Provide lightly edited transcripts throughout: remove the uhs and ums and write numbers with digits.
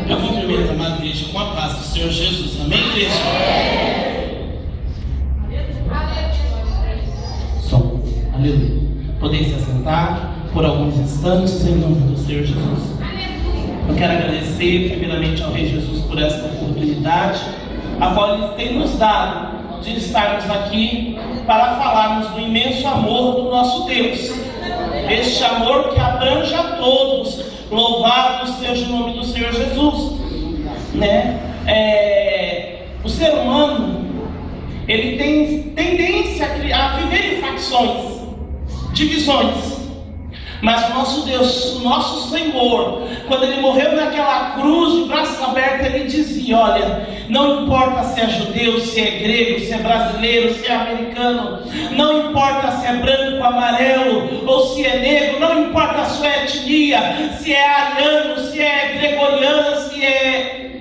Eu cumprimento a amada igreja com a paz do Senhor Jesus. Amém, igreja? Som. Aleluia. Podem se assentar por alguns instantes em nome do Senhor Jesus. Eu quero agradecer primeiramente ao Rei Jesus por esta oportunidade, a qual Ele tem nos dado de estarmos aqui para falarmos do imenso amor do nosso Deus. Este amor que abrange a todos. Louvado seja o nome do Senhor Jesus. O ser humano, ele tem tendência a viver em facções, divisões. Mas o nosso Deus, o nosso Senhor, quando Ele morreu naquela cruz de braços abertos, Ele dizia: olha, não importa se é judeu, se é grego, se é brasileiro, se é americano, não importa se é branco, amarelo ou se é negro, não importa a sua etnia, se é ariano, se é gregoriano, se é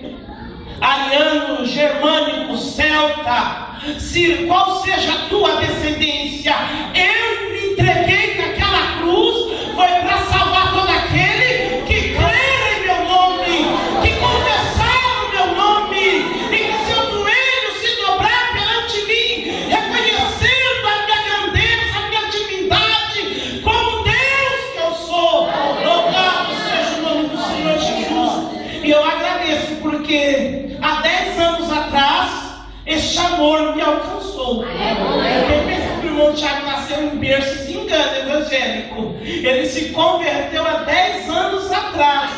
ariano, germânico, celta, qual seja a tua descendência, eu me entreguei naquela cruz, foi para salvar todo aquele que crê em meu nome, que confessar o meu nome, e que seu joelho se dobrar perante mim, reconhecendo a minha grandeza, a minha divindade, como Deus que eu sou. Louvado seja o nome do Senhor Jesus. E eu agradeço porque há 10 anos atrás este amor me alcançou. Quem pensa que o irmão Tiago nasceu em berço se engana, evangélico. Ele se converteu há 10 anos atrás.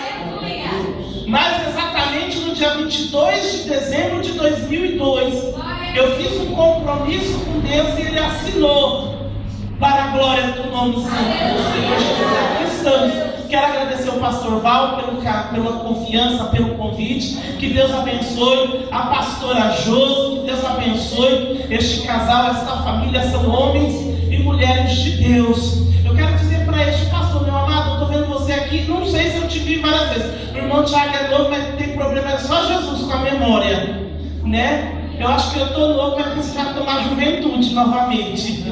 Mais exatamente no dia 22 de dezembro de 2002. Eu fiz um compromisso com Deus e Ele assinou. Para a glória do nome do Senhor Jesus. Aqui estamos. Quero agradecer ao pastor Val pela confiança, pelo convite. Que Deus abençoe a pastora Josi. Que Deus abençoe este casal, esta família. São homens e mulheres de Deus. Eu quero dizer para este pastor, meu amado, eu estou vendo você aqui. Não sei se eu te vi várias vezes. O irmão Tiago é novo, mas tem problema. É só Jesus com a memória, né? Eu acho que eu estou louco para precisar tomar juventude novamente.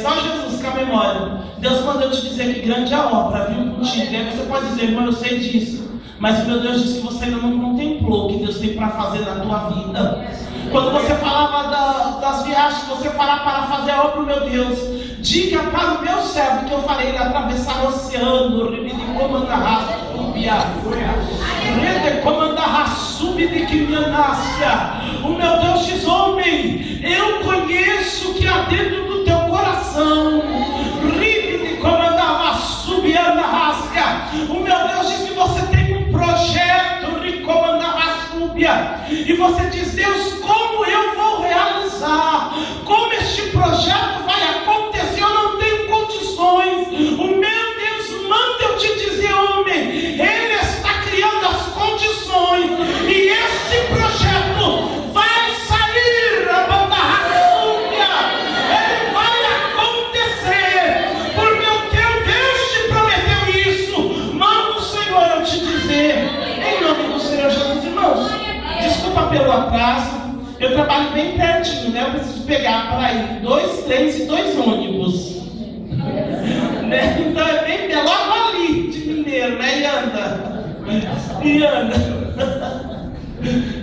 Só Jesus com a memória. Deus mandou te dizer que grande é a obra, viu, contigo. Aí você pode dizer: irmão, eu sei disso, mas o meu Deus disse que você ainda não contemplou o que Deus tem para fazer na tua vida. Quando você falava das viagens que você fará para fazer a obra, meu Deus, diga para o meu servo que eu farei ele atravessar o oceano, o meu Deus diz: homem, eu conheço o que há dentro do teu coração. O meu Deus diz que você tem um projeto, e você diz: Deus, como eu vou realizar? Como este projeto vai acontecer? Eu não tenho condições. O meu Deus manda eu te dizer, homem, Ele está criando as condições, e este projeto vai sair a banda raçúbia. Ele vai acontecer, porque o teu Deus te prometeu isso. Manda o Senhor eu te dizer, em nome do Senhor Jesus. Irmãos, desculpa pelo atraso, eu trabalho bem pertinho, né? Eu preciso pegar para ir 2 trens e 2 ônibus. Então é bem logo ali de Mineiro, né? E anda.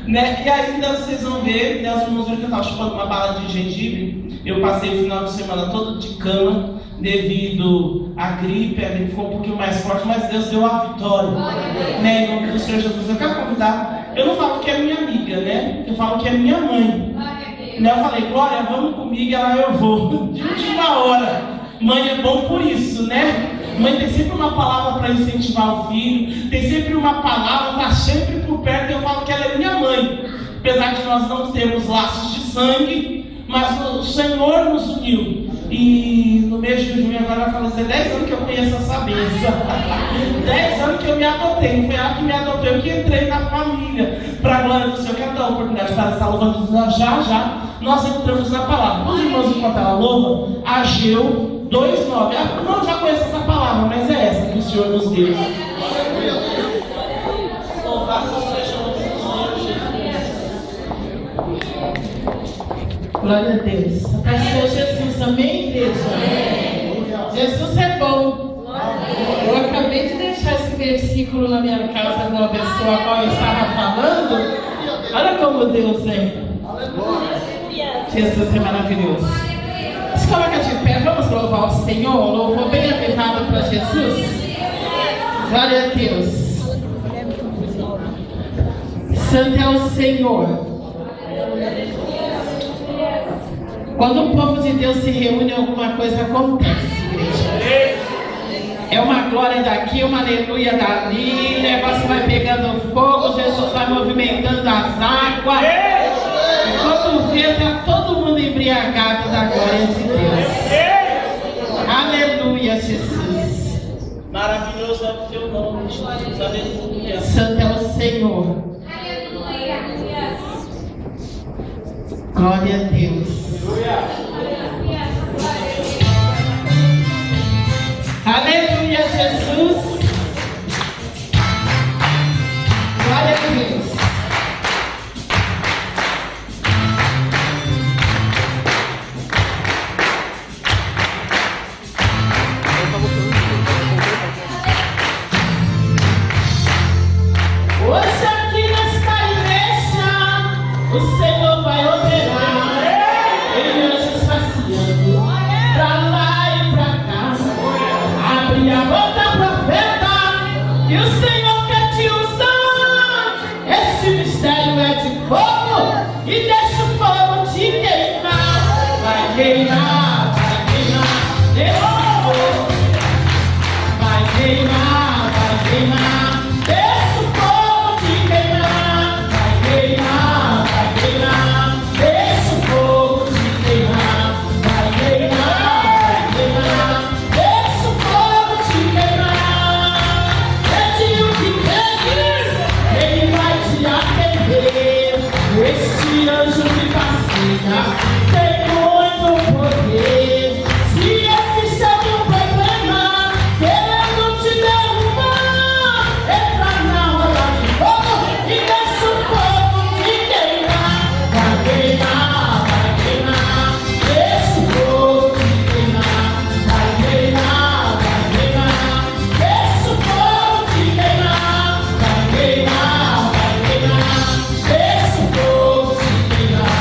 E ainda vocês vão ver, né? Os irmãos viram que eu estava chupando uma bala de gengibre. Eu passei o final de semana todo de cama devido à gripe. A gripe ficou um pouquinho mais forte, mas Deus deu a vitória, né? Em nome do Senhor Jesus. Eu quero convidar. Eu não falo que é minha amiga, né? Eu falo que é minha mãe. Eu falei: Glória, vamos comigo. E ela: eu vou. De última hora. Mãe é bom por isso, né? Mãe tem sempre uma palavra para incentivar o filho. Tem sempre uma palavra, está sempre por perto. Eu falo que ela é minha mãe. Apesar de nós não termos laços de sangue, mas o Senhor nos uniu. E no mês de junho agora vai fazer 10 anos que eu conheço essa bênção. 10 anos que eu me adotei. Não foi ela que me adotou, eu que entrei na família. Para a glória do Senhor, quero dar a oportunidade para estar louvando. Já nós entramos na palavra. Os irmãos, enquanto ela louva, Ageu 2:9. Eu não já conheço essa palavra, mas é essa que o Senhor nos deu. Louvado seja o Senhor Jesus. Glória a Deus. A Senhor Jesus, amém, igreja? Jesus é bom. Eu acabei acabei de deixar esse versículo na minha casa de uma pessoa a qual eu estava falando. Olha como Deus é. Jesus é maravilhoso. Se coloca de pé, vamos louvar o Senhor. Louvor bem apertado para Jesus. Glória a Deus. Santo é o Senhor. Quando o povo de Deus se reúne, alguma coisa acontece, igreja. É uma glória daqui, uma aleluia dali, o negócio vai pegando fogo, Jesus vai movimentando as águas. Quando vê, está todo mundo embriagado da glória de Deus. Aleluia, Jesus. Maravilhoso é o teu nome, Jesus. Aleluia. Santo é o Senhor. Glória a Deus. Aleluia, Jesus. Glória a Deus. Hoje aqui nesta igreja, o Senhor vai operar em anjos passeando pra lá e pra cá. Abre a boca, profeta, que o Senhor quer te usar. Este mistério é de fogo e deixa o fogo te queimar. Vai queimar, vai queimar, esse fogo. Vai queimar, vai queimar, deixa o fogo te queimar. Vai queimar, vai queimar, deixa o fogo te queimar. Vai queimar, vai queimar, deixa o fogo te queimar. Pede o que pedes, ele vai te atender. Este anjo que passeia tem muito poder. Se existe algum problema querendo te derrubar, entra na hora de fogo e deixa o fogo te queimar. Vai queimar, vai queimar, deixa o fogo te queimar. Vai queimar, deixa o fogo te queimar. Vai queimar, deixa o fogo te queimar.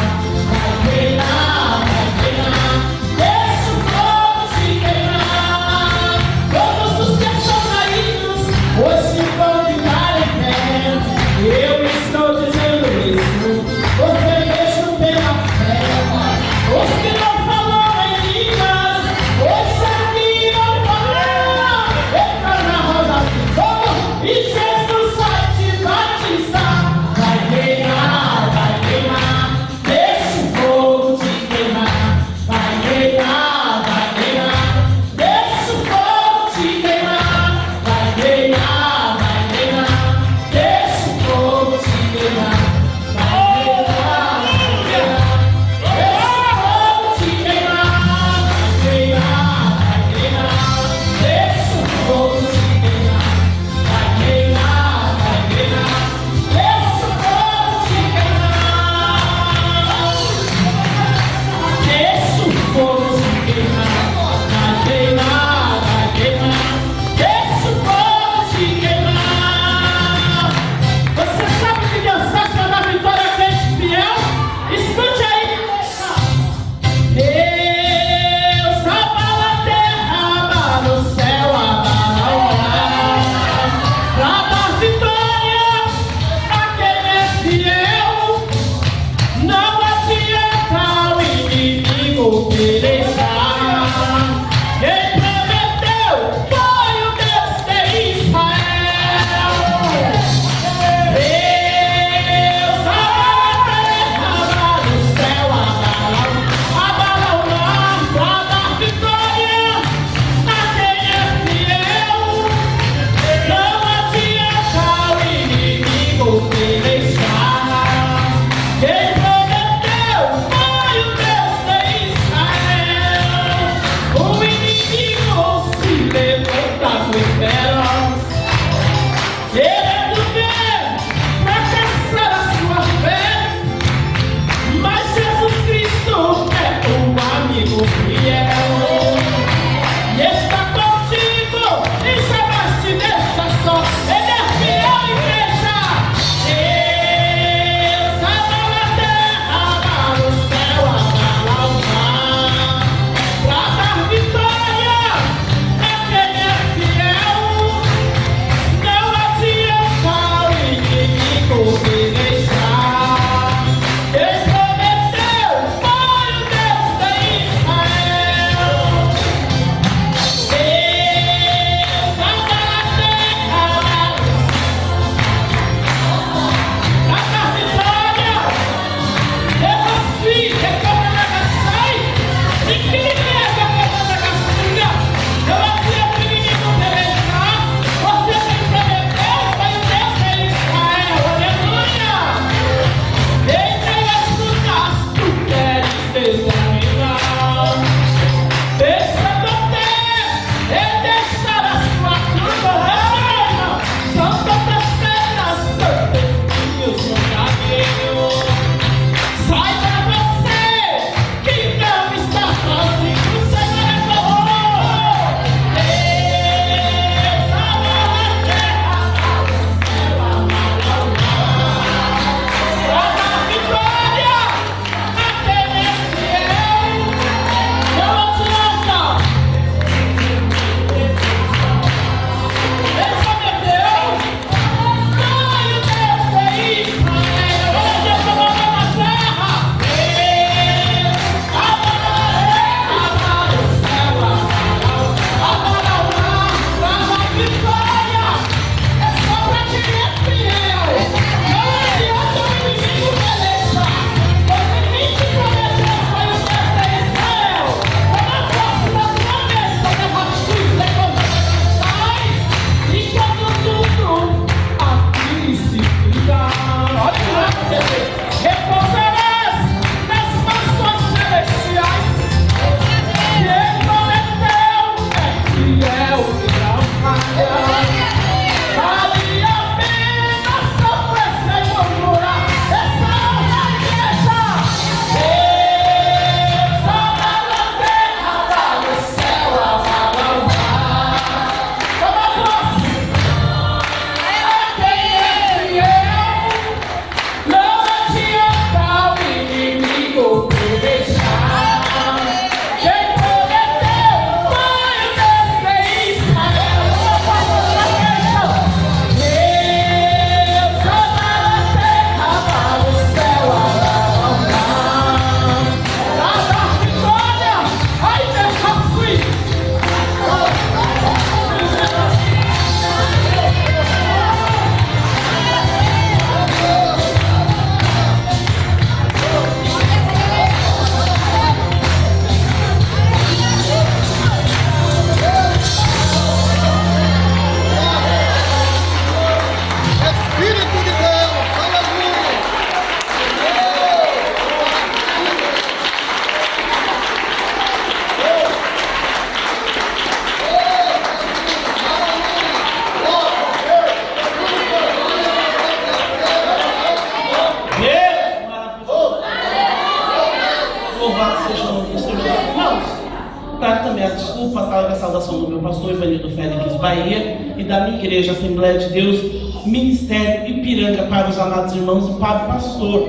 pastor Ivanildo Félix Bahia, e da minha igreja, Assembleia de Deus, Ministério Ipiranga, para os amados irmãos e para o pastor.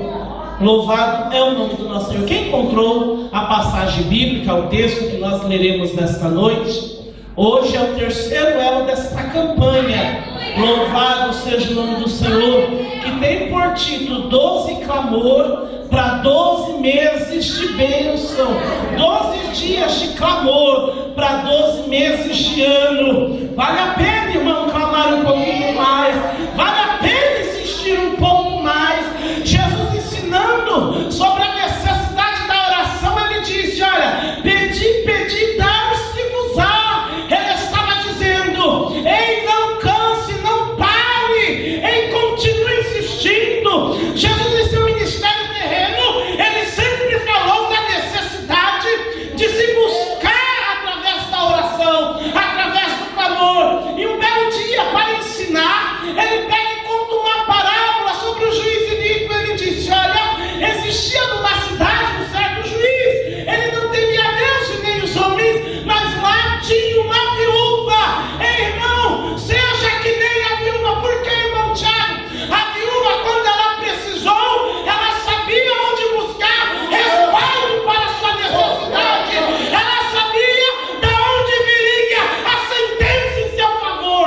Louvado é o nome do nosso Senhor. Quem encontrou a passagem bíblica, o texto que nós leremos nesta noite, hoje é o terceiro elo desta campanha. Louvado seja o nome do Senhor, que tem por título 12 clamor para 12 meses de bênção, 12 dias de clamor para 12 meses de ano. Vale a pena, irmão, clamar um pouquinho mais, vale a pena insistir um pouco mais. Jesus ensinando sobre a necessidade da oração, ele disse: olha, pedi, dar-se-vos-á. Ele estava dizendo: ei, não canse, não pare, ei, continue insistindo. Jesus, em seu ministério terreno, ele sempre falou da necessidade de se buscar através da oração, através do clamor. E um belo dia, para ensinar, ele pega e conta uma parábola sobre o juiz iníquo. Ele disse: olha, existia numa cidade um certo juiz, ele não temia Deus e nem os homens, mas lá tinha uma viúva. Ei, irmão, seja que nem a viúva. Por que, irmão Tiago? A viúva, quando ela precisou, ela sabia onde buscar respaldo para a sua necessidade. Ela sabia de onde viria a sentença em seu favor.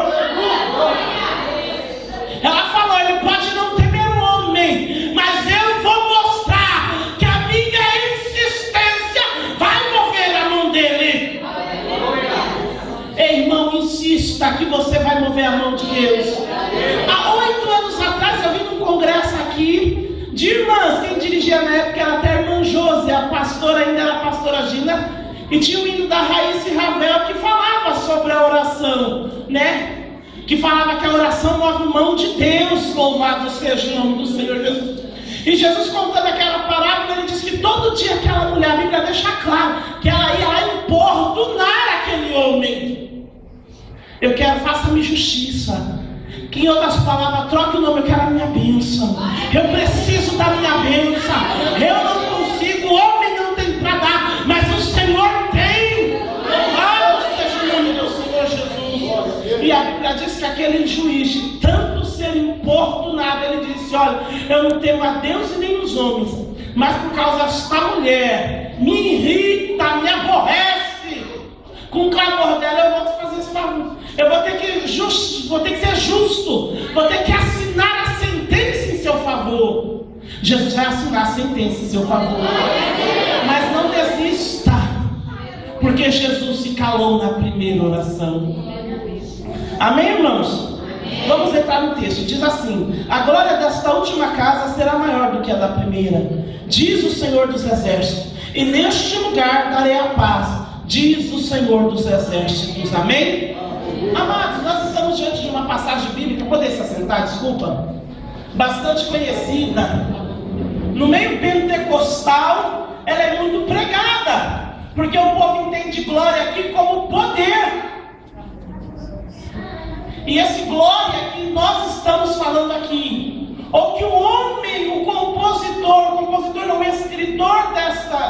Ela falou: ele pode não temer o homem, mas eu vou mostrar que a minha insistência vai mover a mão dele. Ei, irmão, insista que você vai mover a mão de Deus. Há 8 anos atrás eu vi num congresso aqui de irmãs. Quem dirigia na época era até a irmã Josi, a pastora ainda era a pastora Gina, e tinha o hino da Raíssa e Ravel que falava sobre a oração, né? Que falava que a oração move a mão de Deus. Louvado seja o nome do Senhor Jesus. E Jesus, contando aquela parábola, ele disse que todo dia aquela mulher, a Bíblia deixa claro que ela ia lá importunar aquele homem. Eu quero, faça-me justiça. Que, em outras palavras, troque o nome. Eu quero a minha bênção. Eu preciso da minha bênção. Eu não consigo, o homem não tem para dar, mas o Senhor tem. Louvado seja o nome do Senhor Jesus. E a Bíblia diz que aquele juiz, de tanto ser importunado, ele disse: olha, eu não temo a Deus e nem os homens, mas por causa desta mulher, me irrita, me aborrece. Com o clamor dela eu vou fazer esse favor. Eu vou ter que ser justo, vou ter que assinar a sentença em seu favor. Jesus vai assinar a sentença em seu favor. Mas não desista, porque Jesus se calou na primeira oração. Amém, irmãos? Vamos entrar no texto. Diz assim: a glória desta última casa será maior do que a da primeira, diz o Senhor dos Exércitos, e neste lugar darei a paz, diz o Senhor dos Exércitos. Amém? Amados, nós estamos diante de uma passagem bíblica, poder se assentar, desculpa, bastante conhecida. No meio pentecostal, ela é muito pregada, porque o povo entende glória aqui como poder. E esse glória que nós estamos falando aqui, ou que o homem, o compositor não, o escritor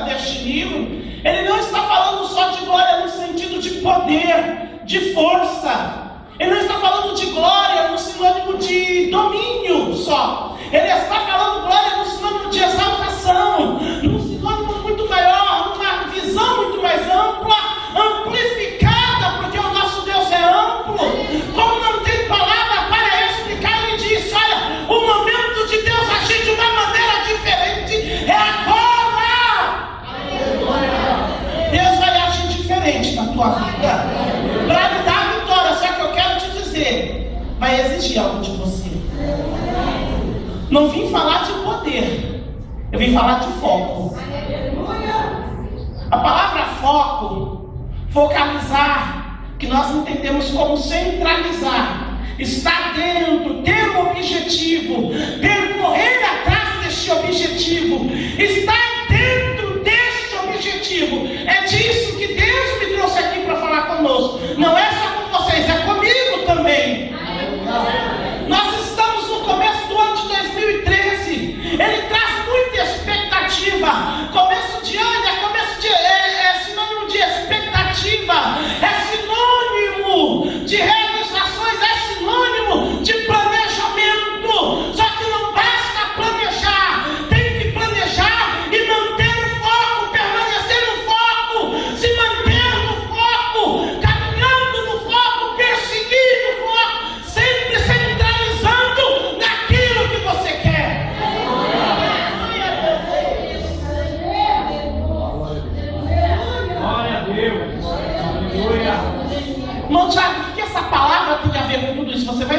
deste livro, ele não está falando só de glória no sentido de poder, de força. Ele não está falando de glória no sinônimo de domínio só. Ele está falando glória no sinônimo de exaltação, num sinônimo muito maior, numa visão muito mais ampla, amplificada, porque o nosso Deus é amplo. Como não tem palavra para explicar, ele disse: olha, o momento de Deus agir de uma maneira diferente é agora. Deus vai agir diferente na tua vida para lhe dar a vitória. Só que eu quero te dizer, vai exigir algo de você. Não vim falar de poder, eu vim falar de foco. A palavra foco, focalizar, que nós entendemos como centralizar, estar dentro, ter um objetivo, percorrer atrás deste objetivo, estar dentro deste objetivo. É disso que Deus me trouxe aqui para falar conosco. Não é só com vocês, é comigo também. Nós estamos no começo do ano de 2013. Ele traz muita expectativa. Começo de ano é sinônimo de expectativa. É sinônimo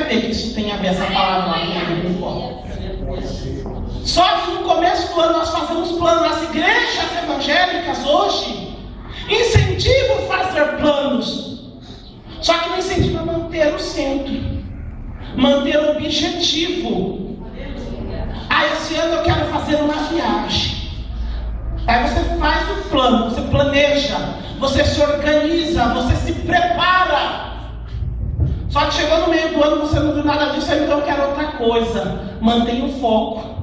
ver que isso tem a ver, essa palavra lá com foco. Só que no começo do ano nós fazemos planos. Nas igrejas evangélicas hoje incentivam fazer planos, só que não incentivam a manter o centro, manter o objetivo. Esse ano eu quero fazer uma viagem. Aí você faz o plano, você planeja, você se organiza, você se prepara. Só que chegou no meio do ano, você não viu nada disso, então eu quero outra coisa. Mantenha o foco.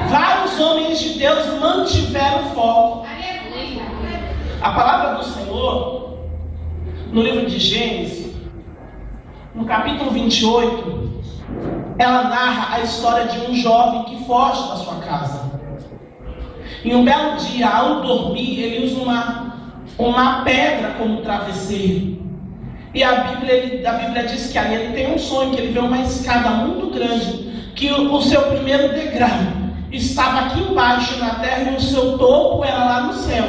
Vários homens de Deus mantiveram o foco. A palavra do Senhor, no livro de Gênesis, no capítulo 28, ela narra a história de um jovem que foge da sua casa. Em um belo dia, ao dormir, ele usa uma pedra como travesseiro. E a Bíblia diz que ali ele tem um sonho, que ele vê uma escada muito grande, que o seu primeiro degrau estava aqui embaixo na terra e o seu topo era lá no céu.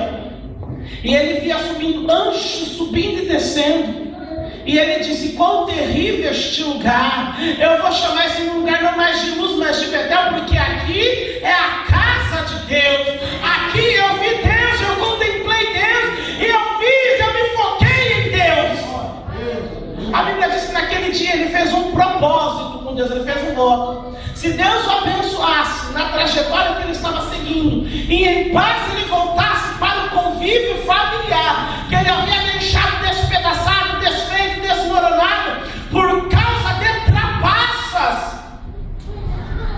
E ele via subindo anjos, subindo e descendo. E ele disse: quão terrível este lugar! Eu vou chamar esse lugar não mais de Luz, mas de Betel, porque aqui é a casa de Deus. Aqui eu vi Deus, eu contemplei Deus, e eu me foquei em Deus. A Bíblia diz que naquele dia ele fez um propósito com Deus, ele fez um voto. Se Deus o abençoasse na trajetória que ele estava seguindo, e em paz ele voltasse para o convívio familiar, que ele havia deixado despedaçado, desfeito, desmoronado, por causa de trapaças.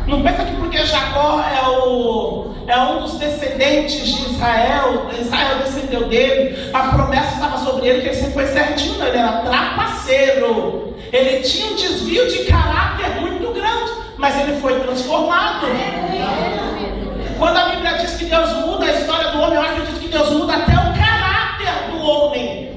Não pensa que porque Jacó é um dos descendentes de Israel descendeu dele, a promessa estava sobre ele, que ele sempre foi certinho, não, ele era trapaceiro, ele tinha um desvio de caráter muito grande, mas ele foi transformado. Quando a Bíblia diz que Deus muda a história do homem, eu acredito que Deus muda até o caráter do homem.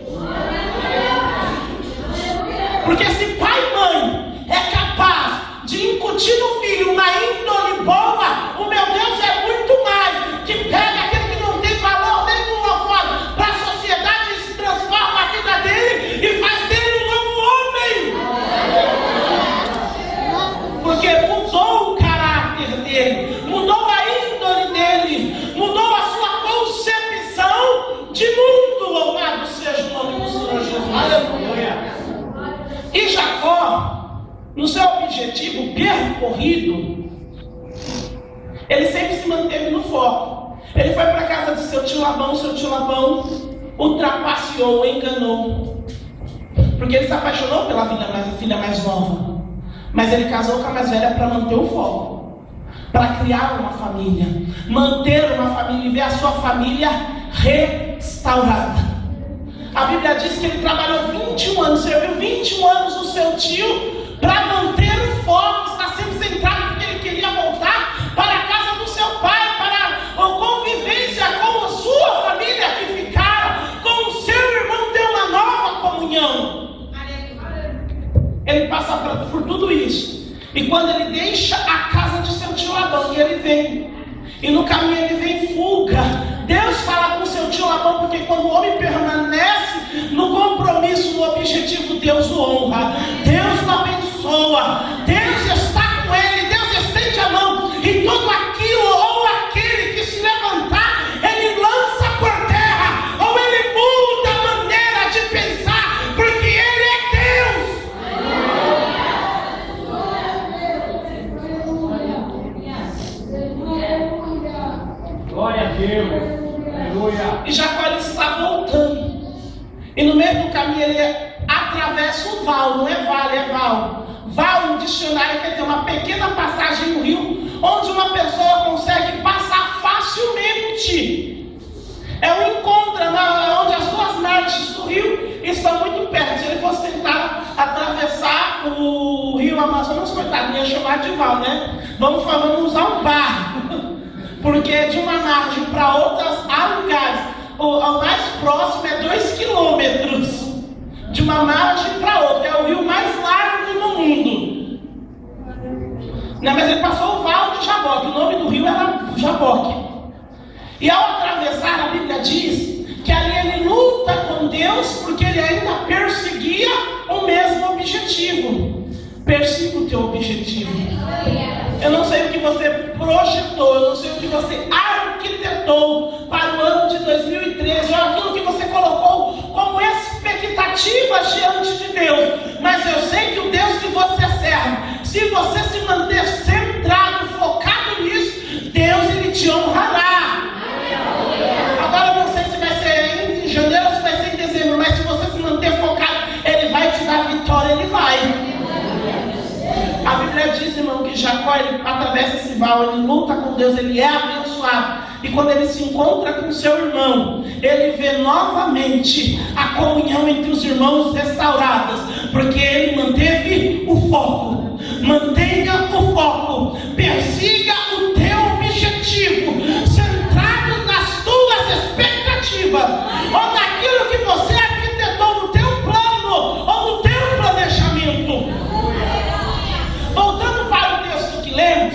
Porque se pai e mãe é capaz de incutir no filho uma índole boa, o meu Deus é muito mais, que pega aquele que não tem valor nenhum fora para a sociedade e se transforma a vida dele e faz dele um novo homem. Porque mudou o caráter dele, mudou a índole dele, mudou a sua concepção de mundo. Louvado seja o nome do Senhor Jesus. Aleluia. E Jacó, no seu objetivo percorrido, ele sempre se manteve no foco. Ele foi para a casa de seu tio Labão o trapaceou, o enganou. Porque ele se apaixonou pela filha mais nova. Mas ele casou com a mais velha para manter o foco, para criar uma família, manter uma família e ver a sua família restaurada. A Bíblia diz que ele trabalhou 21 anos, serviu 21 anos o seu tio para manter o foco, estar sempre centrado, porque ele queria voltar para a casa do seu pai, para a convivência com a sua família que ficara, com o seu irmão, ter uma nova comunhão. Ele passa por tudo isso. E quando ele deixa a casa de seu tio Labão, e ele vem, e no caminho ele vem em fuga, Deus fala com seu tio Labão, porque quando o homem permanece no compromisso, no objetivo, Deus o honra, Deus o abençoa, Deus está com ele, Deus estende a mão, e tudo aquilo ou aquele que se levantar, ele lança por terra, ou ele muda a maneira de pensar, porque ele é Deus. Glória a Deus. Aleluia. E Jacó está voltando. E no meio do caminho ele atravessa o val, não é vale, é val. Val, no dicionário, quer dizer uma pequena passagem no rio, onde uma pessoa consegue passar facilmente. É um encontro onde as duas margens do rio estão muito perto. Se ele fosse tentar atravessar o rio Amazonas, coitado, ia chamar de val, né? Vamos usar um barco. Porque de uma margem para outras há lugares. O mais próximo é 2 quilômetros. De uma margem para outra. É o rio mais largo no mundo. Não, mas ele passou o Val de Jaboque. O nome do rio era Jaboque. E ao atravessar, a Bíblia diz que ali ele luta com Deus, porque ele ainda perseguia o mesmo objetivo. Persiga o teu objetivo. Eu não sei o que você projetou, eu não sei o que você arquitetou para o ano de 2013, ou aquilo que você colocou como expectativas diante de Deus. Mas eu sei que o Deus que você serve, se você se manter centrado, focado nisso, Deus ele te honrará. Agora eu não sei se vai ser em janeiro ou se vai ser em dezembro, mas se você se manter focado, Ele vai te dar vitória, Ele vai. A Bíblia diz, irmão, que Jacó, ele atravessa esse vale, ele luta com Deus, ele é abençoado. E quando ele se encontra com seu irmão, ele vê novamente a comunhão entre os irmãos restauradas, porque ele manteve o foco. Mantenha o foco, persiga o teu objetivo, centrado nas tuas expectativas, ou naquilo que você arquitetou no teu plano, ou no teu planejamento. Voltando para o texto que lemos,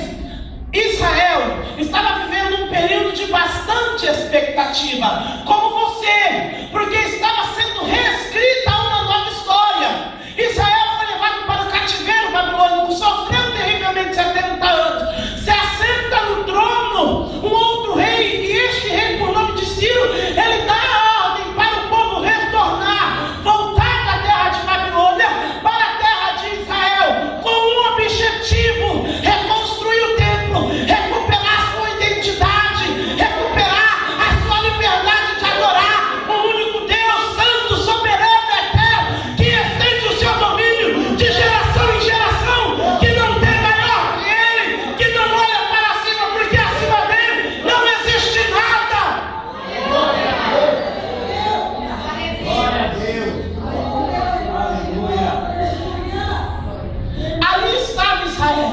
Israel estava vivendo um período de bastante expectativa, como você, porque estava sendo reescrita uma nova história. Israel foi levado para o cativeiro babilônico, sofreu terrivelmente 70 anos, se assenta no trono um outro rei, e este rei, por nome de Ciro, ele dá a ordem para o povo retornar, voltar da terra de Babilônia para a terra de Israel, com um objetivo: reconstruir o templo, recuperar a sua identidade, recuperar a sua liberdade de adorar o único Deus santo, soberano, eterno, que estende o seu domínio de geração em geração, que não tem maior que Ele, que não olha para cima, porque acima dele não existe nada. Glória a Deus. Ali estava Israel,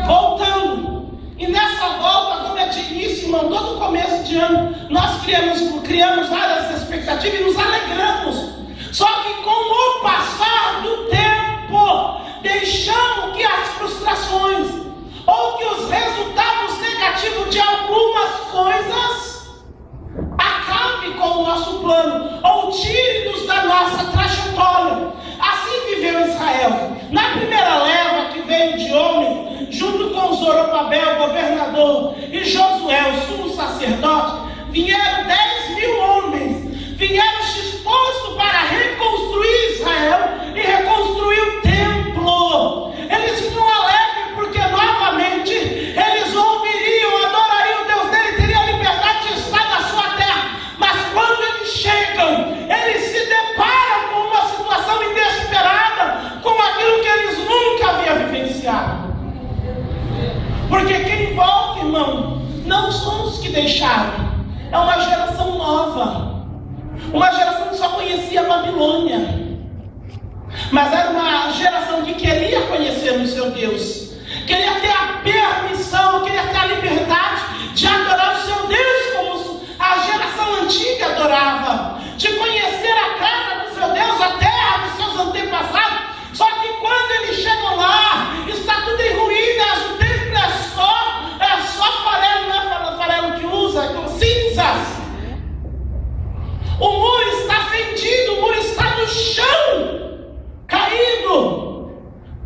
voltando. E nessa volta, como é de início, irmão, todo começo de ano, nós criamos várias expectativas e nos alegramos. Só que com o passar do tempo, deixamos que as frustrações ou que os resultados negativos de algumas coisas acabe com o nosso plano, ou tire-nos da nossa trajetória. Assim viveu Israel. Na primeira leva que veio de homens, junto com Zorobabel, governador, e Josué, o sumo sacerdote, vieram 10.000 homens, vieram dispostos para reconstruir Israel e reconstruir o templo. Eles vinham alegres porque novamente eles ouviriam, adorariam o Deus dele, teriam a liberdade de estar na sua terra. Mas quando eles chegam, eles se deparam com uma situação inesperada, com aquilo que eles nunca haviam vivenciado. Porque quem volta, irmão, não são os que deixaram, é uma geração nova, uma geração que só conhecia a Babilônia, mas era uma geração que queria conhecer o seu Deus, queria ter a permissão, queria ter a liberdade de adorar o seu Deus como a geração antiga adorava, de conhecer a casa do seu Deus, a terra dos seus antepassados. Só que quando eles chegam lá, está tudo em ruínas, o templo é só farelo, não é farelo que usa, com cinzas. O muro está fendido, o muro está no chão, caído.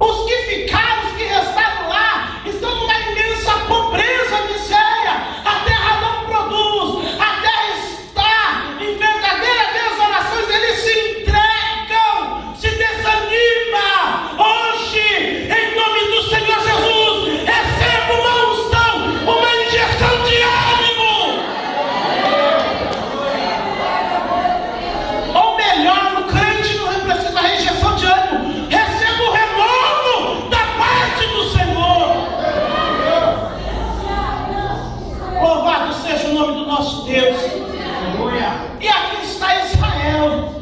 Os que ficaram, os que restaram lá, estão numa imensa pobreza, miséria. A terra não produz, a terra está em verdadeira desolação. Eles se entregam, se desanimam. Hoje, em nome do Senhor Jesus, receba uma unção, uma injeção de ânimo. Ou melhor, o crente não precisa da injeção de ânimo. Receba o renovo da parte do Senhor. Louvado seja o nome do nosso Deus. E aqui está Israel.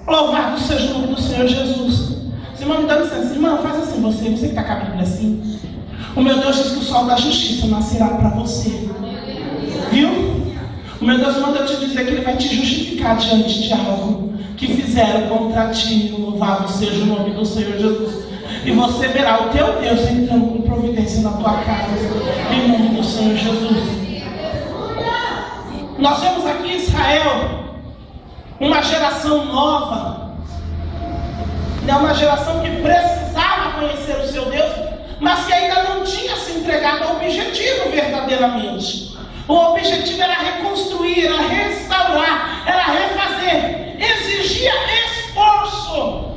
Louvado seja o nome do Senhor Jesus. Irmão, me dá licença. Irmão, faz assim você que está com a Bíblia assim. O meu Deus diz que o sol da justiça nascerá para você. Viu? O meu Deus manda te dizer que Ele vai te justificar diante de algo que fizeram contra ti. Louvado seja o nome do Senhor Jesus. E você verá o teu Deus entrando com providência na tua casa. Em nome do Senhor Jesus. Nós vemos aqui Israel, uma geração nova, uma geração que precisava chegado ao objetivo verdadeiramente. O objetivo era reconstruir, era restaurar, era refazer. Exigia esforço.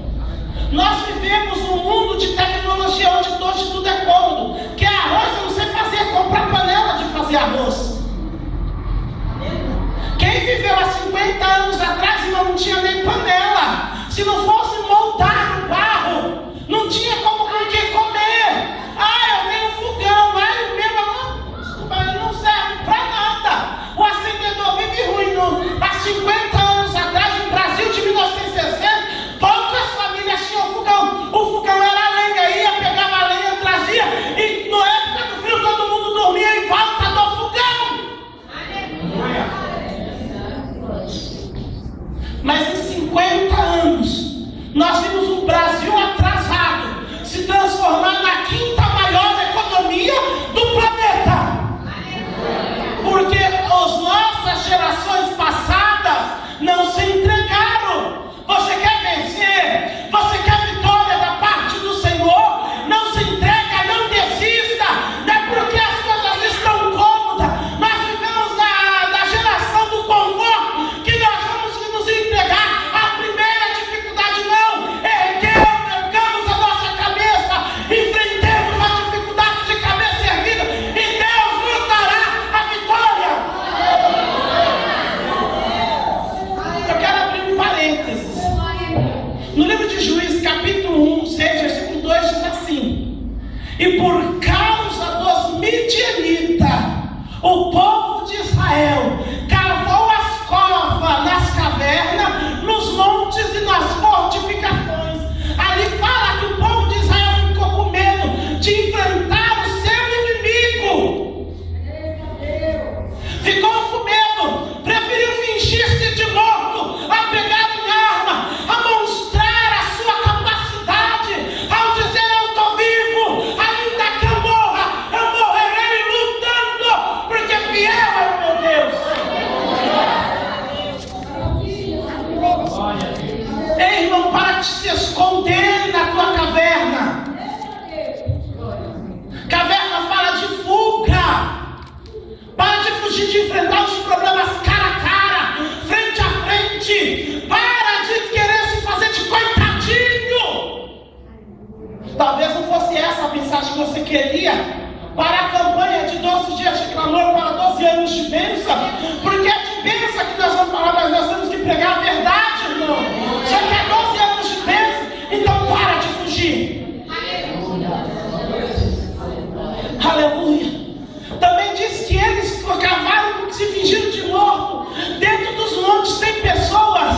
Nós vivemos num mundo de tecnologia onde hoje tudo é cômodo. Que arroz eu não sei fazer, comprar panela de fazer arroz. Quem viveu há 50 anos atrás e não tinha nem panela, se não fosse moldar no barro, não tinha como com que comer. Eu tenho um fogão, o meu não serve para nada. O acendedor vive ruim. Há 50 anos atrás, no Brasil de 1960, poucas famílias tinham fogão. O fogão era a lenha, ia, pegava a lenha, trazia, e na época do frio todo mundo dormia em volta do fogão. Mas em 50 anos, nós vimos o Brasil atrasado se transformar na quinta maior economia do planeta. Porque as nossas gerações passadas não se entregaram. Você quer vencer? Você quer vitória da parte do Senhor? Não se entrega, não desista. Não é porque as coisas estão cômodas. Nós vivemos da geração do conforto que nós vamos nos entregar. A primeira dificuldade não. Ergamos a nossa cabeça, enfrentemos as dificuldades de cabeça erguida e Deus nos dará a vitória. Eu quero abrir um parênteses. No livro de Juízes, capítulo 1, 6, versículo 2, diz assim: e por causa dos midianitas, o povo de Israel cavou as covas nas cavernas, nos montes e nas fortificações. Ali fala que o povo de Israel ficou com medo de enfrentar o seu inimigo. Ficou com medo, preferiu fingir-se de morto, a pegar em arma, a mostrar a sua capacidade, ao dizer: eu estou vivo, ainda que eu morra, eu morrerei lutando, porque fiel é o meu Deus. Ei, irmão, para de se esconder na tua caverna. Caverna fala de fuga. Para de fugir de enfrentar os problemas cara a cara, frente a frente. Para de querer se fazer de coitadinho. Talvez não fosse essa a mensagem que você queria para a campanha de 12 dias de clamor para 12 anos de bênção. Porque é de bênção que nós vamos falar, mas nós temos que pregar a verdade, irmão. Você quer 12 anos de bênção? Então para de fugir. Aleluia. Também diz que eles cavaram porque se fingiram de morto. Dentro dos montes tem pessoas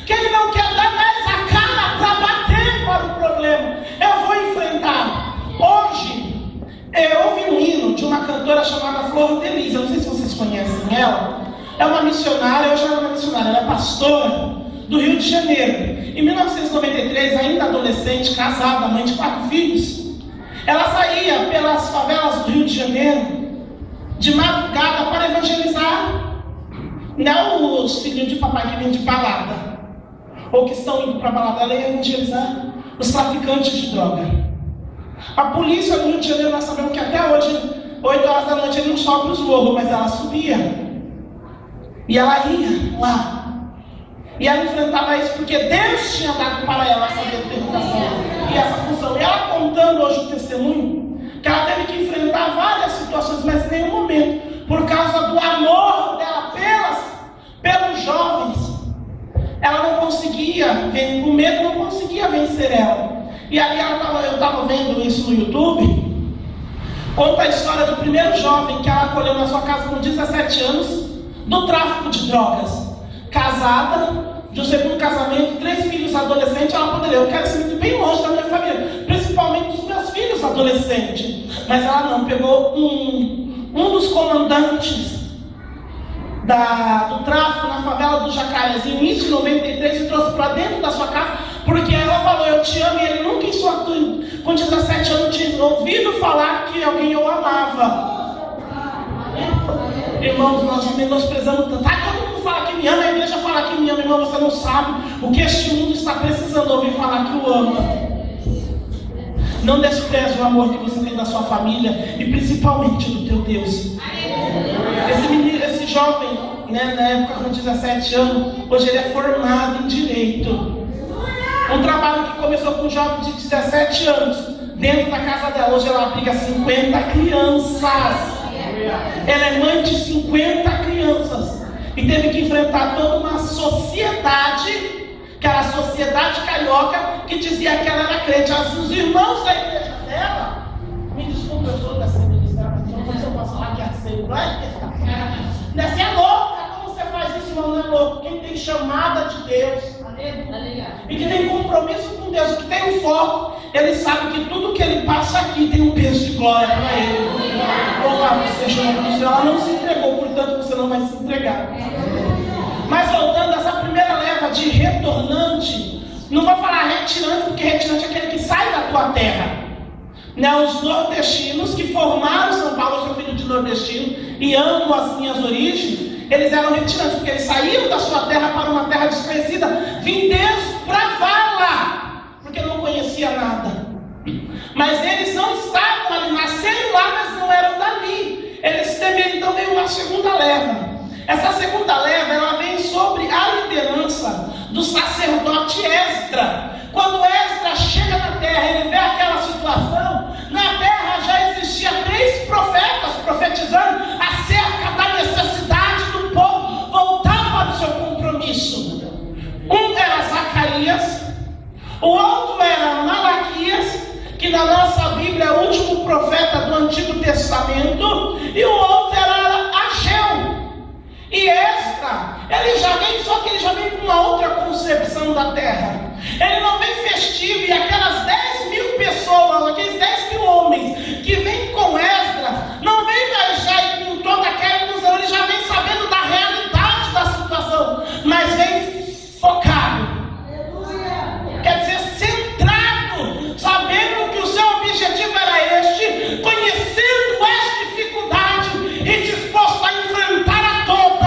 que ele não quer dar mais a cara para bater para o problema. Eu vou enfrentar. Hoje, eu ouvi um hino de uma cantora chamada Flor de Lis. Eu não sei se vocês conhecem ela. É uma missionária, hoje ela é uma missionária, ela é pastora do Rio de Janeiro. Em 1993, ainda adolescente, casada, mãe de 4 filhos, ela saía pelas favelas do Rio de Janeiro de madrugada para evangelizar. Não os filhos de papai que vêm de balada, ou que estão indo para a balada, ela ia evangelizar os traficantes de droga. A polícia do Rio de Janeiro, nós sabemos que até hoje, 8 horas da noite, ele não sobe os morros, mas ela subia. E ela ia lá. E ela enfrentava isso porque Deus tinha dado para ela essa determinação e essa função. E ela contando hoje o testemunho, que ela teve que enfrentar várias situações, mas em nenhum momento, por causa do amor dela pelos jovens, ela não conseguia, o medo não conseguia vencer ela. E ali eu estava vendo isso no YouTube, conta a história do primeiro jovem que ela acolheu na sua casa com 17 anos, do tráfico de drogas. Casada, de um segundo casamento, 3 filhos adolescentes, ela poderia, eu quero ser muito bem longe da minha família, principalmente dos meus filhos adolescentes. Mas ela não, pegou um dos comandantes do tráfico na favela do Jacarezinho, no início de 93, e trouxe para dentro da sua casa, porque ela falou: eu te amo, e ele nunca em sua com 17 anos tinha ouvido falar que alguém o amava. Irmãos, nós menosprezamos tanto. Todo mundo fala que me ama, a igreja fala que me ama. Irmão, você não sabe o que este mundo está precisando ouvir falar que o ama. Não despreze o amor que você tem da sua família e principalmente do teu Deus. Esse jovem, né, na época com 17 anos, hoje ele é formado em Direito. Um trabalho que começou com um jovem de 17 anos, dentro da casa dela. Hoje ela abriga 50 crianças. Ela é mãe de 50 crianças. E teve que enfrentar toda uma sociedade, que era a sociedade carioca, que dizia que ela era crente. Os irmãos da igreja dela, me desculpa, eu sou da administração, mas eu posso falar que é a Assembleia. Você é louca, como você faz isso, irmão? Não é louco. Quem tem chamada de Deus, e que tem compromisso com Deus, que tem um foco, ele sabe que tudo que ele passa aqui tem um peso de glória para ele. Louvado seja o nome de Deus. Ela não se entregou, portanto você não vai se entregar. Mas voltando a essa primeira leva de retornante, não vou falar retirante, porque retirante é aquele que sai da tua terra. Né? Os nordestinos que formaram São Paulo, eu sou filho de nordestino e amo as minhas origens. Eles eram retirantes, porque eles saíram da sua terra para uma terra desconhecida, vindeiros para vala, porque não conhecia nada. Mas eles não estavam ali, nasceram lá, mas não eram dali. Eles também, então, veio uma segunda leva. Essa segunda leva, ela vem sobre a liderança do sacerdote Esdra. Quando Esdra chega na terra, ele vê aquela situação. Na terra já existia 3 profetas profetizando acerca da necessidade do povo voltar para o seu compromisso. Um era Zacarias, o outro era Malaquias, que na nossa Bíblia é o último profeta do Antigo Testamento, e o outro era Ageu. E Esdra, ele já vem, só que ele já vem com uma outra concepção da terra. Ele não vem festivo, e aquelas 10.000 pessoas, aqueles 10.000 homens que vêm com Esdra, não vem já com toda aquela ilusão, ele já vem sabendo da realidade da situação, mas vem focado. Quer dizer, centrado, sabendo que o seu objetivo era este, conhecendo esta dificuldade e disposto a enfrentar a todas.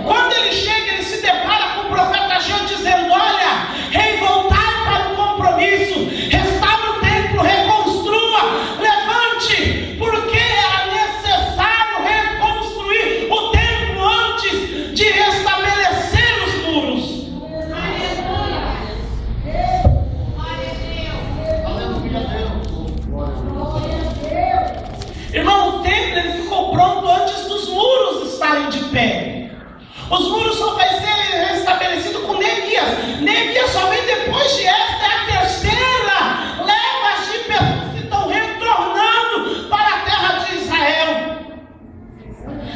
Quando ele chega, ele se depara com o profeta Ageu dizendo: olha, rei, voltar para o compromisso, restaura o templo, reconstrua, levante, porque era necessário reconstruir o templo antes de restabelecer os muros. Irmão, o templo ele ficou pronto antes dos muros estarem de pé. Os muros só vai ser restabelecidos com Neemias. Neemias só vem depois de esta, é a terceira leva de pessoas que estão retornando para a terra de Israel.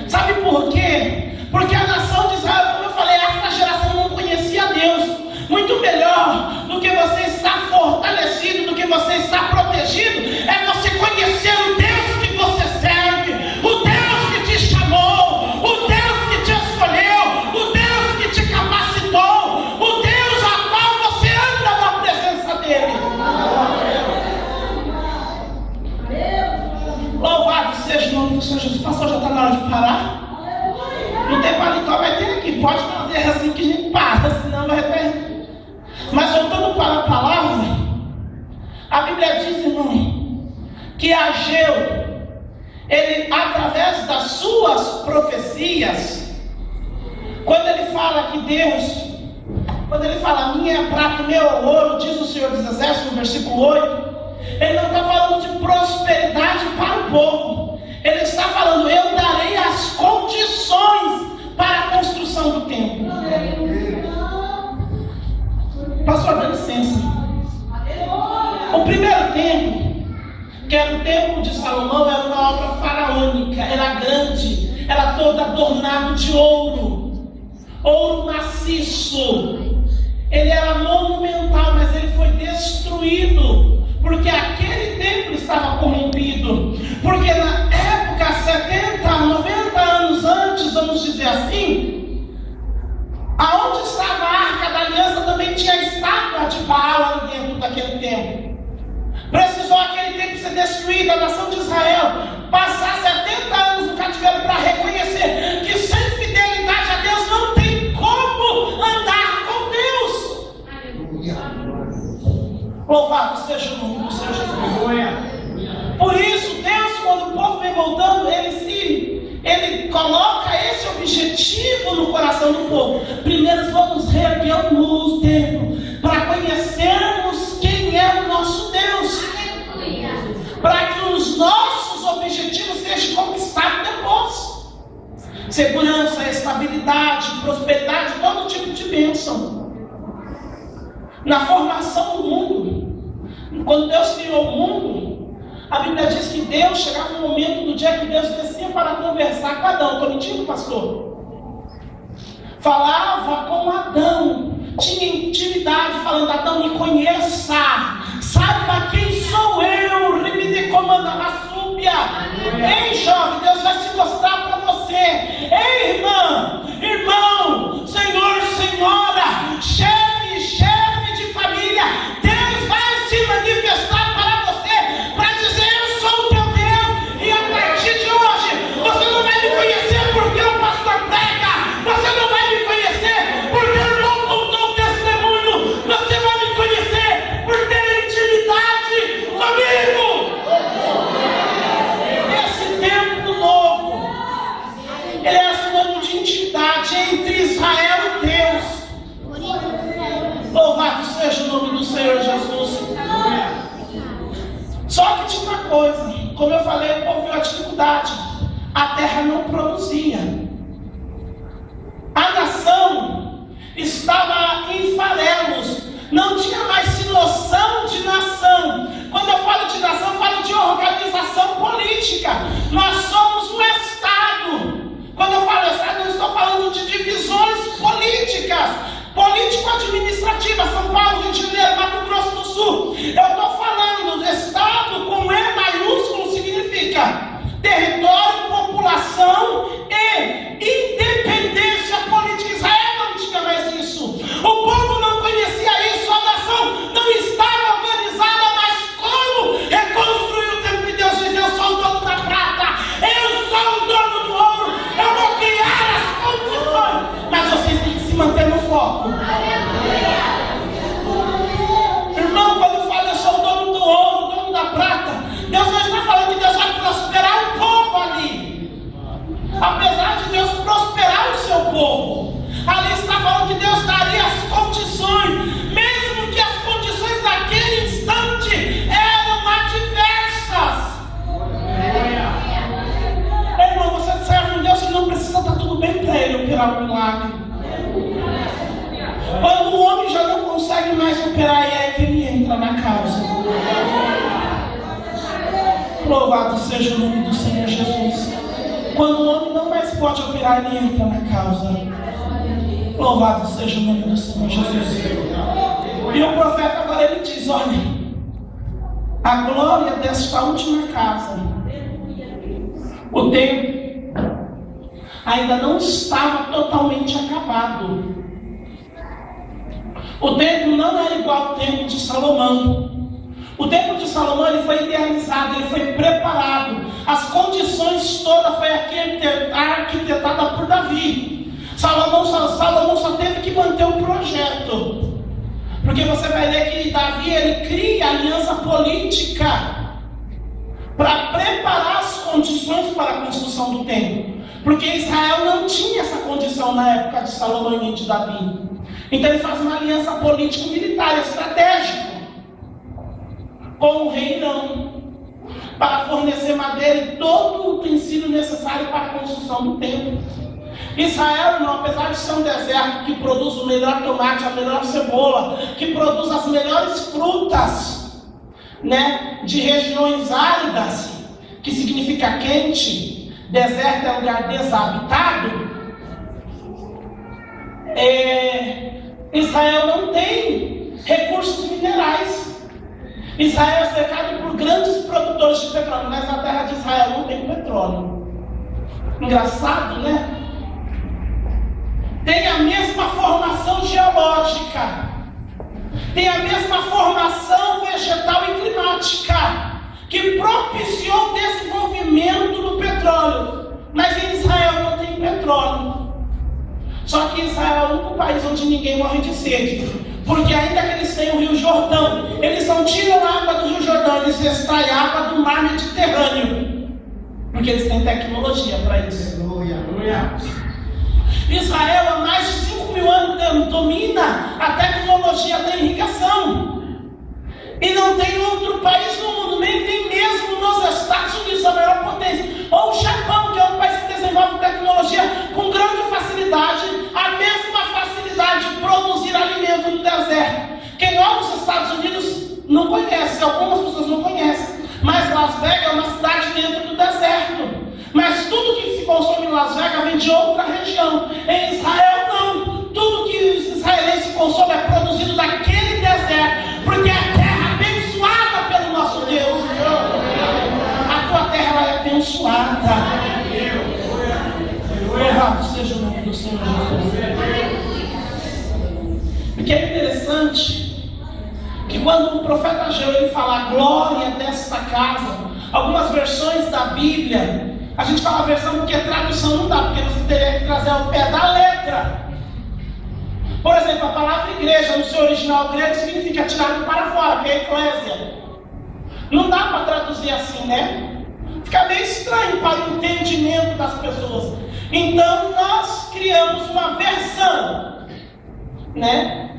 Sabe por quê? Porque a nação de Israel, como eu falei, essa geração não conhecia Deus. Muito melhor do que você estar fortalecido, do que você estar protegido, é você conhecer o Deus que você serve, o Deus que te chamou, o Deus que te escolheu, o Deus que te capacitou, o Deus a qual você anda na presença dele. Louvado seja o nome do Senhor Jesus. Pastor, já está na hora de parar? Não tem paletó, vai ter aqui. Pode fazer assim que a gente para, senão vai ter. Mas voltando para a palavra, a Bíblia diz, irmão, que Ageu, ele, através das suas profecias, quando ele fala que Deus, quando ele fala minha é prata, meu é ouro, diz o Senhor dos Exércitos, no versículo 8, ele não está falando de prosperidade para o povo, ele está falando, eu darei as condições para a construção do templo. Pastor, dá licença. O primeiro templo, que era o templo de Salomão, era uma obra faraônica, era grande, era todo adornado de ouro, ouro maciço. Ele era monumental, mas ele foi destruído, porque aquele templo estava corrompido. Porque na época, 70, 90 anos antes, vamos dizer assim, aonde estava a Arca da Aliança também tinha a estátua de Baal ali dentro daquele templo. Precisou aquele templo ser destruído, a nação de Israel passar 70 anos no cativeiro para reconhecer que sem fidelidade a Deus não tem como andar com Deus. Louvado seja o nome do Senhor Jesus. Por isso, Deus, quando o povo vem voltando, ele coloca esse objetivo no coração do povo. Primeiro vamos reerguer o templo, para conhecermos quem é o nosso Deus, para que os nossos objetivos sejam conquistados depois. Segurança, estabilidade, prosperidade, todo tipo de bênção. Na formação do mundo, quando Deus criou o mundo, a Bíblia diz que Deus chegava no momento do dia que Deus descia para conversar com Adão. Estou mentindo, pastor? Falava com Adão, tinha intimidade, falando: Adão, me conheça, saiba quem sou eu, me comanda a súbia. Ei, jovem, Deus vai se mostrar para você. Ei, irmã, irmão, senhor, senhora, chefe de família, Deus vai se manifestar para você, para dizer: eu sou o teu Deus, e a partir de hoje, você não vai me conhecer porque o pastor prega, você não vai me conhecer porque o irmão contou o testemunho, você vai me conhecer por ter intimidade comigo. Esse tempo novo, ele é sinônimo de intimidade entre Israel e Deus. Louvado seja o nome do Senhor Jesus. Só que tinha uma coisa, como eu falei, o povo viu a dificuldade. A terra não produzia. A nação estava em farelos. Não tinha mais noção de nação. Quando eu falo de nação, eu falo de organização política. Nós somos um Estado. Quando eu falo Estado, eu estou falando de divisões políticas, político-administrativas. São Paulo, Rio de Janeiro, Mato Grosso do Sul. Eu estou falando de Estado com E maiúsculo, significa território, população e independência política. Israel não tinha mais isso. O povo não conhecia isso. A nação não estava organizada. Mas como reconstruir o templo de Deus? E eu sou o dono da prata, eu sou o dono do ouro, eu vou criar as condições. Mas vocês têm que se manter no foco. Irmão, quando fala eu sou o dono do ouro, o dono da prata, Deus não está falando que Deus vai prosperar o povo ali. Apesar de Deus prosperar o seu povo, ali está falando que Deus daria as condições, mesmo que as condições daquele instante eram adversas. Irmão, você serve um Deus que não precisa estar tudo bem para ele operar o milagre. Quando o homem já não consegue mais operar, é que ele entra na causa. Louvado seja o nome do Senhor Jesus. Quando o homem não mais pode operar, ele entra na causa. Louvado seja o nome do Senhor Jesus. E o profeta agora ele diz: olha, a glória desta última casa, o templo ainda não estava totalmente acabado. O templo não era igual ao templo de Salomão. O templo de Salomão ele foi idealizado, ele foi preparado. As condições todas foi arquitetada por Davi. Salomão só teve que manter o projeto. Porque você vai ler que Davi ele cria aliança política para preparar as condições para a construção do templo. Porque Israel não tinha essa condição na época de Salomão e de Davi. Então ele faz uma aliança político-militar estratégica com o rei Irão, para fornecer madeira e todo o utensílio necessário para a construção do templo. Israel, não, apesar de ser um deserto que produz o melhor tomate, a melhor cebola, que produz as melhores frutas, né, de regiões áridas, que significa quente, deserto é lugar desabitado, Israel não tem recursos minerais. Israel é cercado por grandes produtores de petróleo, mas na terra de Israel não tem petróleo. Engraçado, né? Tem a mesma formação geológica, tem a mesma formação vegetal e climática, que propiciou o desenvolvimento do petróleo. Mas em Israel não tem petróleo. Só que Israel é o único país onde ninguém morre de sede. Porque ainda que eles tenham o Rio Jordão, eles não tiram a água do Rio Jordão, eles extraem a água do mar Mediterrâneo. Porque eles têm tecnologia para isso. Israel há mais de 5 mil anos domina a tecnologia da irrigação. E não tem outro país no mundo, nem tem mesmo nos Estados Unidos, a maior potência. Ou o Japão, que é um país que desenvolve tecnologia com grande facilidade, a mesma facilidade de produzir alimento no deserto. Quem olha os Estados Unidos não conhece, algumas pessoas não conhecem. Mas Las Vegas é uma cidade dentro do deserto. Mas tudo que se consome em Las Vegas vem de outra região. Em Israel não. Tudo que os israelenses consomem é produzido daquele deserto. Porque a terra é abençoada pelo nosso Deus. A tua terra é abençoada. Louvado seja o nome do Senhor Jesus. Porque é interessante que quando o profeta Ageu ele fala a glória desta casa, algumas versões da Bíblia, a gente fala a versão porque a tradução não dá, porque você teria que trazer ao pé da letra. Por exemplo, a palavra igreja no seu original grego significa tirado para fora, que é eclésia. Não dá para traduzir assim, né? Fica meio estranho para o entendimento das pessoas. Então nós criamos uma versão, né?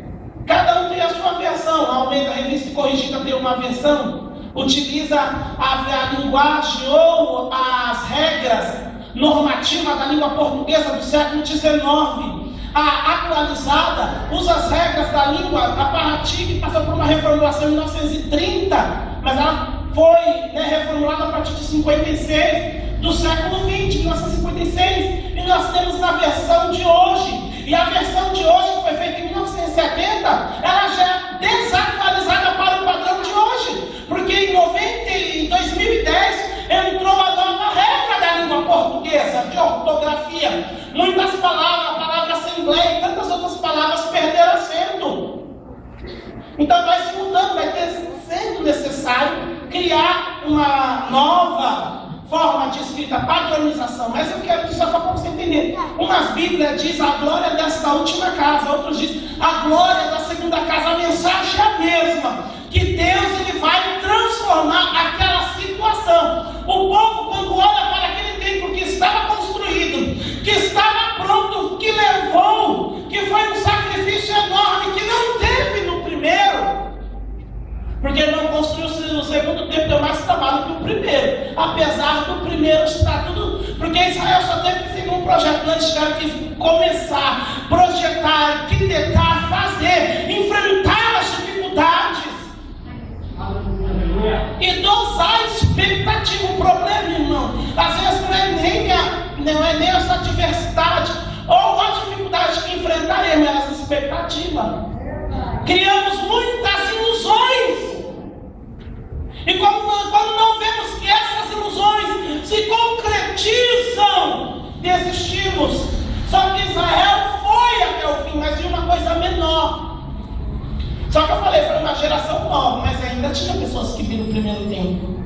Cada um tem a sua versão. A Almeida Revista Corrigida tem uma versão, utiliza a linguagem ou as regras normativas da língua portuguesa do século XIX. A atualizada usa as regras da língua a partir que passou por uma reformulação em 1930, mas ela foi reformulada a partir de 56 do século XX, 1956, e nós temos a versão de hoje. E a versão de hoje, que foi feita em 1970, ela já é desatualizada para o padrão de hoje, porque em 2010 entrou a nova regra da língua portuguesa de ortografia. Muitas palavras, a palavra assembleia e tantas outras palavras perderam assento. Então vai se mudando, vai sendo necessário criar uma nova forma de escrita, padronização. Mas eu quero só para você entender. Umas Bíblias diz a glória desta última casa, outros diz a glória da segunda casa. A mensagem é a mesma, que Deus ele vai transformar aquela situação. O povo, quando olha para aquele templo que estava construído, que estava pronto, que levou, que foi um sacrifício enorme, que não teve no primeiro, porque ele não construiu o segundo templo, deu mais trabalho que o primeiro, apesar do primeiro estar tudo, porque Israel só teve que seguir um projeto, antes tiveram que começar, projetar, arquitetar, fazer, enfrentar as dificuldades e dosar a expectativa. O problema, irmão, às vezes não é nem essa adversidade ou a dificuldade que enfrentaremos, é essa expectativa. Criamos muitas ilusões. E quando não vemos que essas ilusões se concretizam, desistimos. Só que Israel foi até o fim, mas de uma coisa menor. Só que eu falei, foi uma geração nova, mas ainda tinha pessoas que viram o primeiro tempo.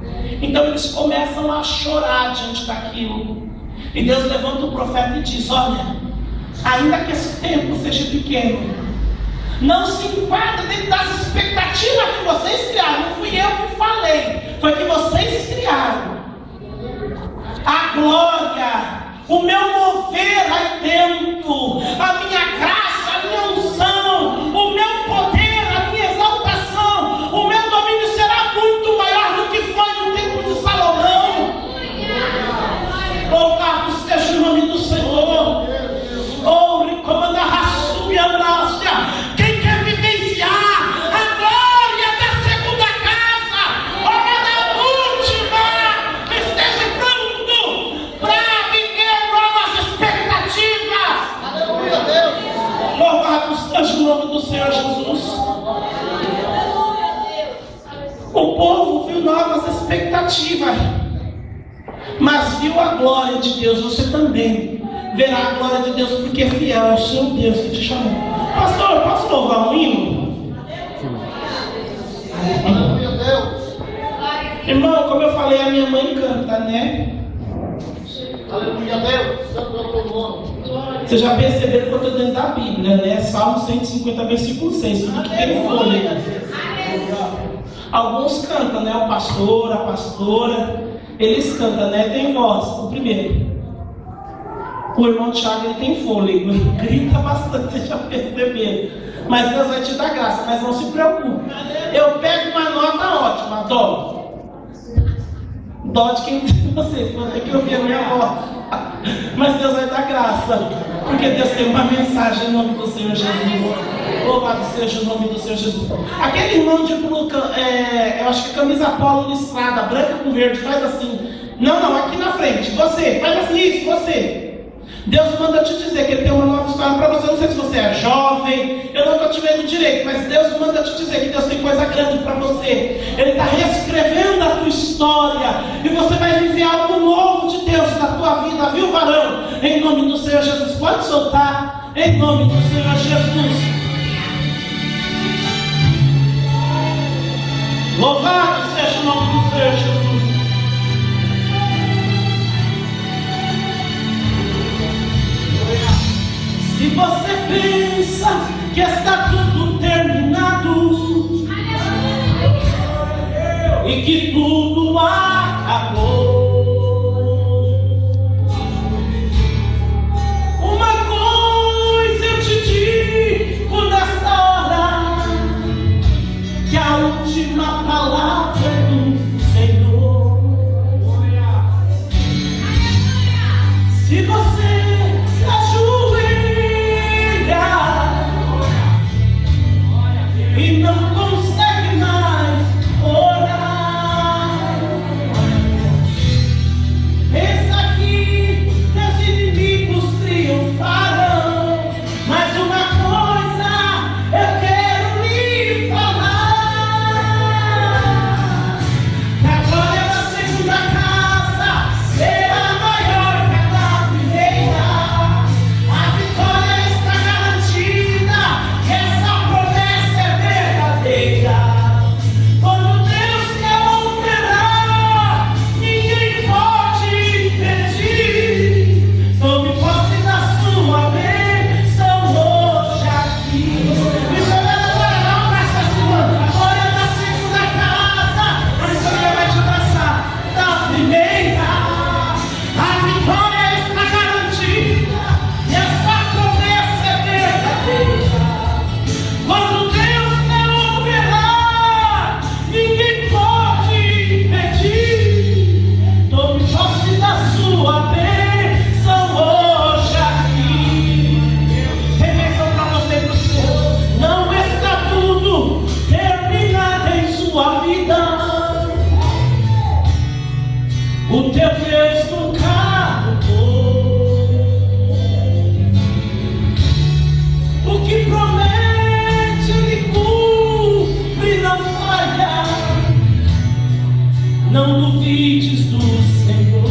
Então eles começam a chorar diante daquilo. E Deus levanta o profeta e diz: olha, ainda que esse tempo seja pequeno, não se enquadra dentro das expectativas que vocês criaram. Não fui eu que falei, foi que vocês criaram. A glória, o meu mover aí dentro, a minha graça, a minha unção, o meu poder, a minha exaltação, o meu domínio será muito maior do que foi no tempo de Salomão. Louvado seja o nome do Senhor. Oh, recomenda a raça e a graça. Quem quer vivenciar a glória da segunda casa, ou da última, esteja pronto para viver novas expectativas. Aleluia, Deus. Louvado seja o nome do Senhor Jesus. O povo viu novas expectativas, mas viu a glória de Deus. Você também verá a glória de Deus, porque é fiel ao seu Deus que te chamou. Pastor, posso louvar um hino? Aleluia, Deus. Irmão, como eu falei, a minha mãe canta, né? Aleluia, Deus. Vocês já perceberam que eu estou dentro da Bíblia, né? Salmo 150, versículo 6. Tudo que tem fôlego. Alguns cantam, né? O pastor, a pastora, eles cantam, né? Tem voz. O primeiro. O irmão Tiago, ele tem fôlego. Ele grita bastante, vocês já perceberam. Mas Deus vai te dar graça, mas não se preocupe. Eu pego uma nota ótima, Dó. Dó de quem tem você, vou ter que ouvir a minha voz. Mas Deus vai dar graça, porque Deus tem uma mensagem em nome do Senhor Jesus. Louvado seja o nome do Senhor Jesus. Aquele irmão de eu acho que camisa polo listrada, branca com verde, faz assim. Não, aqui na frente, você, faz assim, isso, você. Deus manda te dizer que Ele tem uma nova história para você. Eu não sei se você é jovem, eu não estou te vendo direito, mas Deus manda te dizer que Deus tem coisa grande para você. Ele está reescrevendo a tua história e você vai viver algo novo de Deus na tua vida, viu, varão? Em nome do Senhor Jesus, pode soltar, em nome do Senhor Jesus. Louvado seja o nome do Senhor Jesus. Se você pensa que está tudo terminado e que tudo acabou, uma coisa eu te digo nesta hora, que a última palavra é do Senhor. Se você e não consegue mais orar, pensa que teus inimigos triunfarão, mas uma coisa eu quero lhe falar, que a glória da segunda casa será maior que a da primeira. A vitória está garantida, e essa promessa é verdadeira. Quando Deus quer operar, ninguém pode impedir. Tome posse da sua bênção hoje aqui. Isso é agora, não abraça a sua. Glória da segunda casa, a história vai te abraçar da primeira. A vitória está garantida, e essa promessa é verdadeira. Quando Deus quer operar, ninguém pode impedir. Tome posse da sua bênção hoje aqui. Tem bênção para você e para o Senhor. Não está tudo terminado em sua vida. O teu Deus nunca mudou. O que promete Ele cumpre, não falha. Não duvides do Senhor.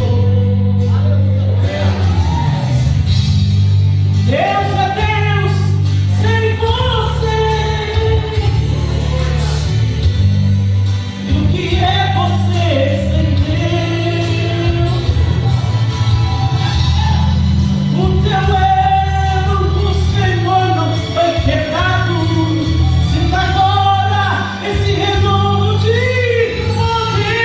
Deus é Deus sem você. E o que é você sem Deus? O teu elo do Senhor não foi quebrado. Sinta agora esse renovo de poder.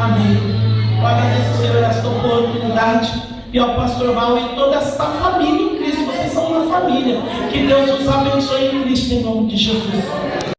Amém. Eu agradeço, Senhor, esta oportunidade. E ao pastor Val e toda esta família em Cristo. Vocês são uma família. Que Deus os abençoe em Cristo, em nome de Jesus.